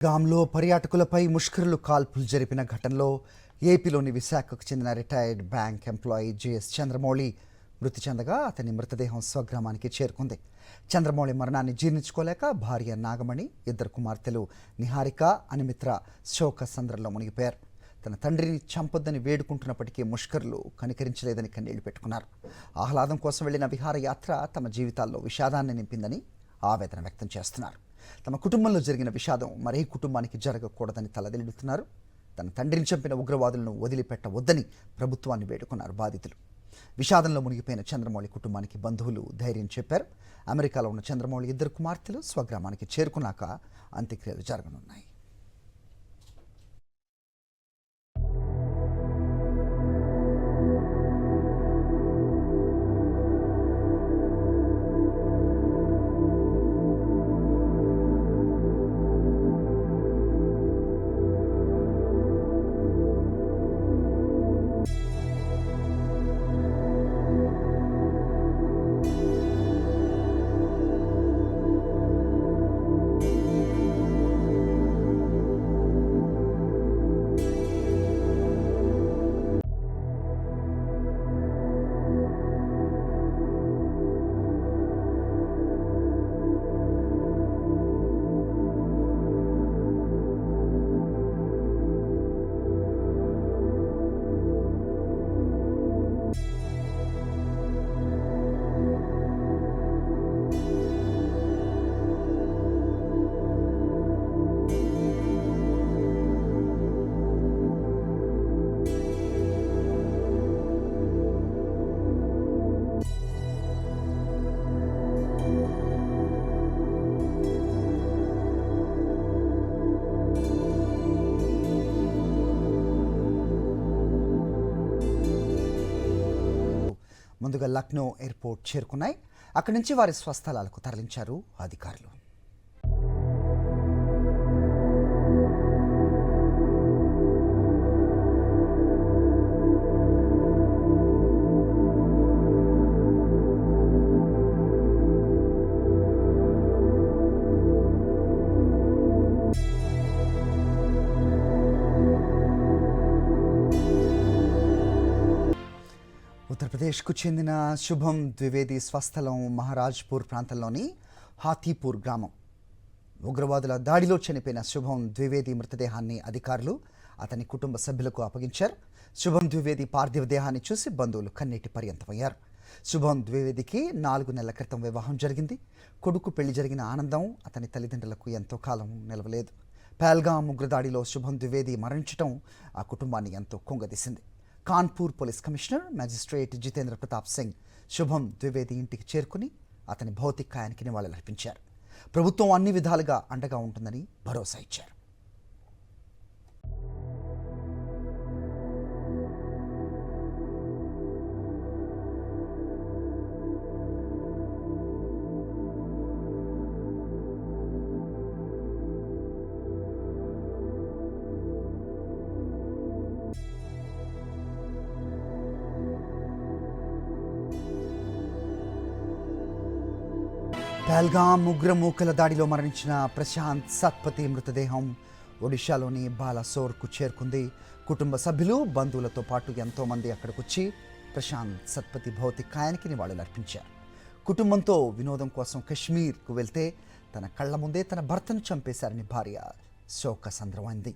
గాంలో పర్యాటకులపై ముష్కరులు కాల్పులు జరిపిన ఘటనలో ఏపీలోని విశాఖకు చెందిన retired bank employee GS Chandramouli మృతి చెందగా అతని మృతదేహం స్వగ్రామానికి చేరుకుంది. చంద్రమౌళి మరణాన్ని జీర్ణించుకోలేక భార్య నాగమణి, ఇద్దరు కుమార్తెలు నిహారిక, అనిమిత్ర శోక సంద్రంలో మునిగిపోయారు. తన తండ్రిని చంపొద్దని వేడుకుంటున్నప్పటికీ ముష్కరులు కనికరించలేదని కన్నీళ్లు పెట్టుకున్నారు. ఆహ్లాదం కోసం వెళ్లిన విహారయాత్ర తమ జీవితాల్లో విషాదాన్ని నింపిందని ఆవేదన వ్యక్తం చేస్తున్నారు. తమ కుటుంబంలో జరిగిన విషాదం మరే కుటుంబానికి జరగకూడదని తలదిల్లుతున్నారు. తన తండ్రిని చంపిన ఉగ్రవాదులను వదిలిపెట్టవద్దని ప్రభుత్వాన్ని వేడుకున్నారు బాధితులు. విషాదంలో మునిగిపోయిన చంద్రమౌళి కుటుంబానికి బంధువులు ధైర్యం చెప్పారు. అమెరికాలో ఉన్న చంద్రమౌళి ఇద్దరు కుమార్తెలు స్వగ్రామానికి చేరుకున్నాక అంత్యక్రియలు జరగనున్నాయి. ముందుగా లక్నో ఎయిర్పోర్ట్ చేరుకున్నాయి. అక్కడి నుంచి వారి స్వస్థలాలకు తరలించారు అధికారులు. ఉత్తరప్రదేశ్కు చెందిన శుభం ద్వివేది స్వస్థలం మహారాజ్పూర్ ప్రాంతంలోని హాతీపూర్ గ్రామం. ఉగ్రవాదుల దాడిలో చనిపోయిన శుభం ద్వివేది మృతదేహాన్ని అధికారులు అతని కుటుంబ సభ్యులకు అప్పగించారు. శుభం ద్వివేది పార్థివ దేహాన్ని చూసి బంధువులు కన్నీటి పర్యంతమయ్యారు. శుభం ద్వివేదికి 4 నెలల క్రితం వివాహం జరిగింది. కొడుకు పెళ్లి జరిగిన ఆనందం అతని తల్లిదండ్రులకు ఎంతో కాలం నిలవలేదు. పహల్గాం ఉగ్రదాడిలో శుభం ద్వివేది మరణించడం ఆ కుటుంబాన్ని ఎంతో కుంగదీసింది. Kanpur police commissioner magistrate Jitendra Pratap Singh Shubham Dwivedi ఇంటికి చేరుకుని అతని భౌతికాయానికి నివాళులర్పించారు. ప్రభుత్వం అన్ని విధాలుగా అండగా ఉంటుందని భరోసా ఇచ్చారు. పహల్గాం ఉగ్రమూకల దాడిలో మరణించిన ప్రశాంత్ సత్పతి మృతదేహం ఒడిశాలోని బాలాసోర్కు చేరుకుంది. కుటుంబ సభ్యులు, బంధువులతో పాటు ఎంతోమంది అక్కడికొచ్చి ప్రశాంత్ సత్పతి భౌతికాయానికి నివాళులర్పించారు. కుటుంబంతో వినోదం కోసం కశ్మీర్కు వెళ్తే తన కళ్ల ముందే తన భర్తను చంపేశారని భార్య శోక సంద్రమైంది.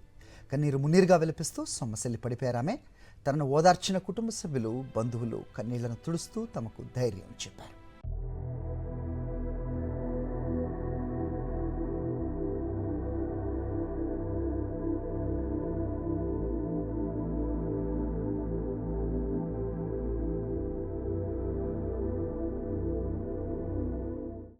కన్నీరు మున్నీరుగా వెలిపిస్తూ సొమ్మసిల్లి పడిపోయారామె. తనను ఓదార్చిన కుటుంబ సభ్యులు, బంధువులు కన్నీళ్లను తుడుస్తూ తమకు ధైర్యం చెప్పారు.